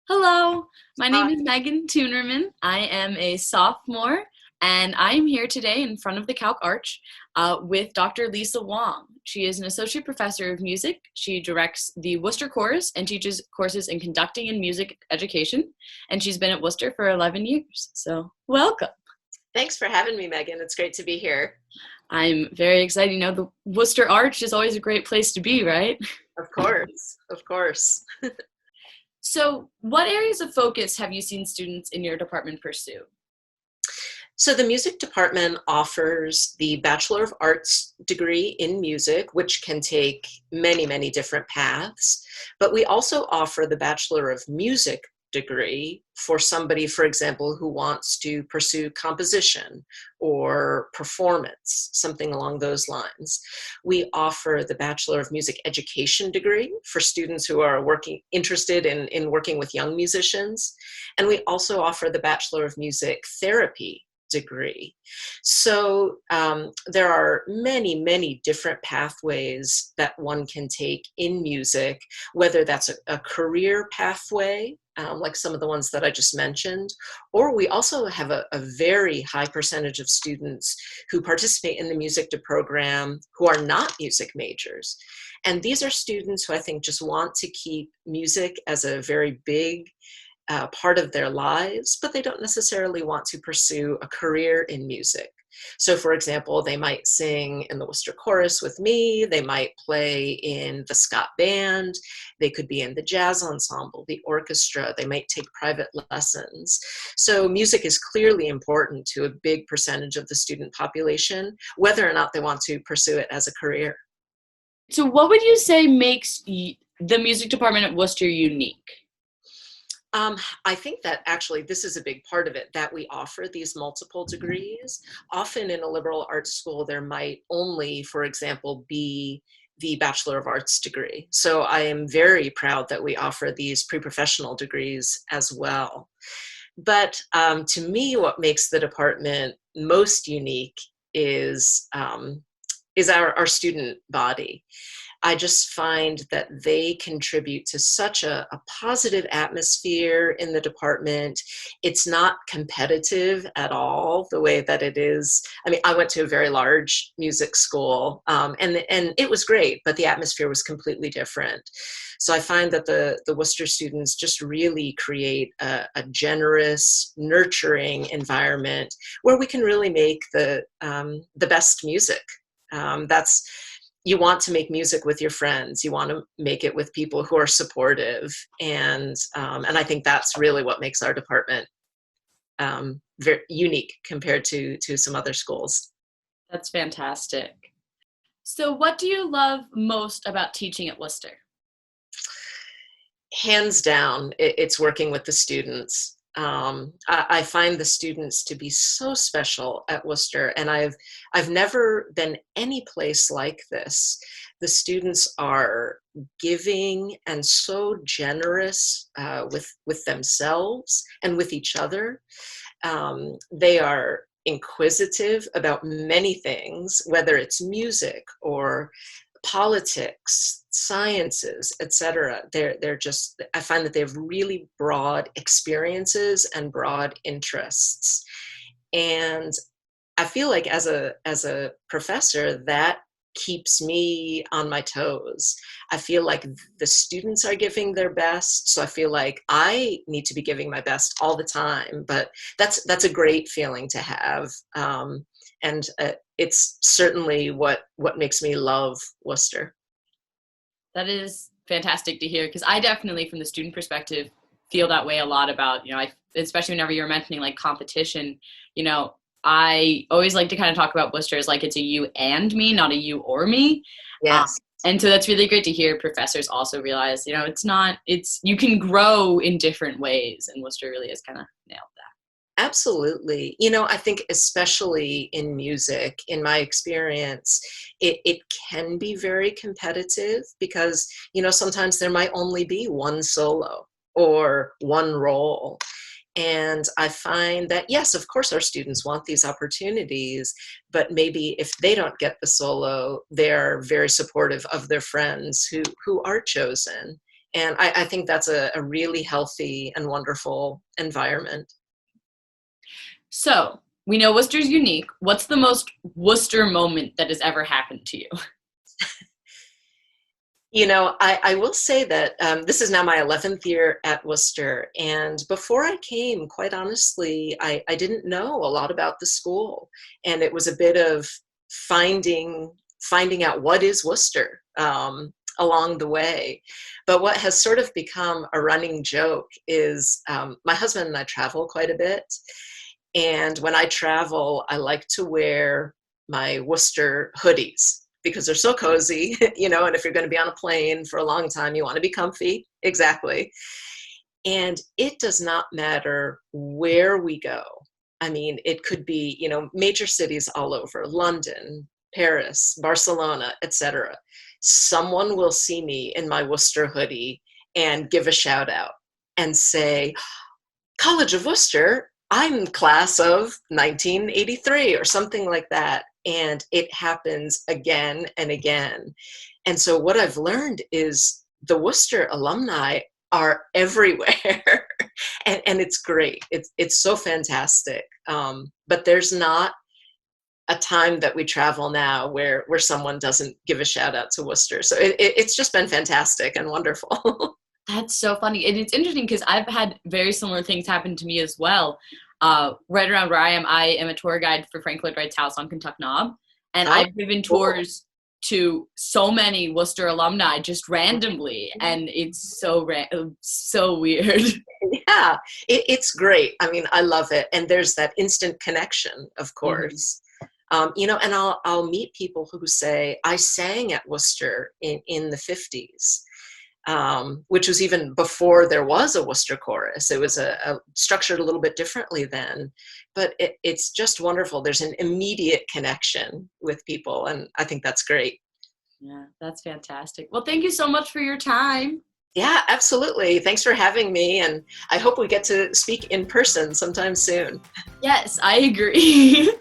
Hello, my Hi. name is Megan Tunerman. I am a sophomore, and I am here today in front of the Calc Arch with Dr. Lisa Wong. She is an associate professor of music. She directs the Wooster Chorus and teaches courses in conducting and music education, and she's been at Wooster for 11 years. So, welcome. Thanks for having me, Megan. It's great to be here. I'm very excited. You know, the Wooster Arch is always a great place to be, right? Of course, of course. So, what areas of focus have you seen students in your department pursue? So the music department offers the Bachelor of Arts degree in music, which can take many, many different paths. But we also offer the Bachelor of Music degree for somebody, for example, who wants to pursue composition or performance, something along those lines. We offer the Bachelor of Music Education degree for students who are interested in working with young musicians. And we also offer the Bachelor of Music Therapy degree. So there are many, many different pathways that one can take in music, whether that's a career pathway, like some of the ones that I just mentioned, or we also have a very high percentage of students who participate in the music program who are not music majors. And these are students who I think just want to keep music as a very big part of their lives, but they don't necessarily want to pursue a career in music. So for example, they might sing in the Wooster Chorus with me, they might play in the Scott Band, they could be in the jazz ensemble, the orchestra, they might take private lessons. So music is clearly important to a big percentage of the student population, whether or not they want to pursue it as a career. So, what would you say makes the music department at Worcester unique? I think that actually this is a big part of it, that we offer these multiple degrees. Often in a liberal arts school, there might only, for example, be the Bachelor of Arts degree. So I am very proud that we offer these pre-professional degrees as well. But to me, what makes the department most unique is our student body. I just find that they contribute to such a positive atmosphere in the department. It's not competitive at all the way that it is. I mean, I went to a very large music school, and it was great, but the atmosphere was completely different. So I find that the Worcester students just really create a generous, nurturing environment where we can really make the best music. That's You want to make music with your friends. You want to make it with people who are supportive, and I think that's really what makes our department very unique compared to some other schools. That's fantastic. So, what do you love most about teaching at Worcester? Hands down, it's working with the students. I find the students to be so special at Worcester, and I've never been any place like this. The students are giving and so generous with themselves and with each other. They are inquisitive about many things, whether it's music or politics, sciences, etc. They're just, I find that they have really broad experiences and broad interests. And I feel like as a professor, that keeps me on my toes. I feel like the students are giving their best, so I feel like I need to be giving my best all the time. But that's a great feeling to have, and it's certainly what makes me love Worcester. That is fantastic to hear because I definitely, from the student perspective, feel that way a lot about, especially whenever you're mentioning like competition, you know, I always like to kind of talk about Worcester as like it's a you and me, not a you or me. Um, Yes. and so that's really great to hear professors also realize, it's not, it's, you can grow in different ways. And Worcester really has kind of nailed Absolutely. I think especially in music, in my experience, it can be very competitive because, sometimes there might only be one solo or one role. And I find that, yes, of course, our students want these opportunities, but maybe if they don't get the solo, they're very supportive of their friends who are chosen. And I think that's a really healthy and wonderful environment. So we know Worcester's unique. What's the most Worcester moment that has ever happened to you? I will say that this is now my 11th year at Wooster. And before I came, quite honestly, I didn't know a lot about the school. And it was a bit of finding out what is Wooster along the way. But what has sort of become a running joke is my husband and I travel quite a bit. And when I travel, I like to wear my Wooster hoodies because they're so cozy, and if you're going to be on a plane for a long time, you want to be comfy. Exactly. And it does not matter where we go. I mean, it could be, major cities all over, London, Paris, Barcelona, etc. Someone will see me in my Worcester hoodie and give a shout out and say, College of Worcester, I'm class of 1983 or something like that. And it happens again and again. And so what I've learned is the Worcester alumni are everywhere. and it's great. It's so fantastic. But there's not a time that we travel now where someone doesn't give a shout out to Worcester. So it's just been fantastic and wonderful. That's so funny. And it's interesting because I've had very similar things happen to me as well. Right around where I am a tour guide for Frank Lloyd Wright's house on Kentuck Knob. And I've given tours to so many Worcester alumni just randomly. And it's so weird. Yeah, it's great. I mean, I love it. And there's that instant connection, of course. And I'll meet people who say, I sang at Worcester in the 50s. Which was even before there was a Worcester chorus. It was structured a little bit differently then, but it's just wonderful. There's an immediate connection with people, and I think that's great. Yeah, that's fantastic. Well, thank you so much for your time. Yeah, absolutely. Thanks for having me, and I hope we get to speak in person sometime soon. Yes, I agree.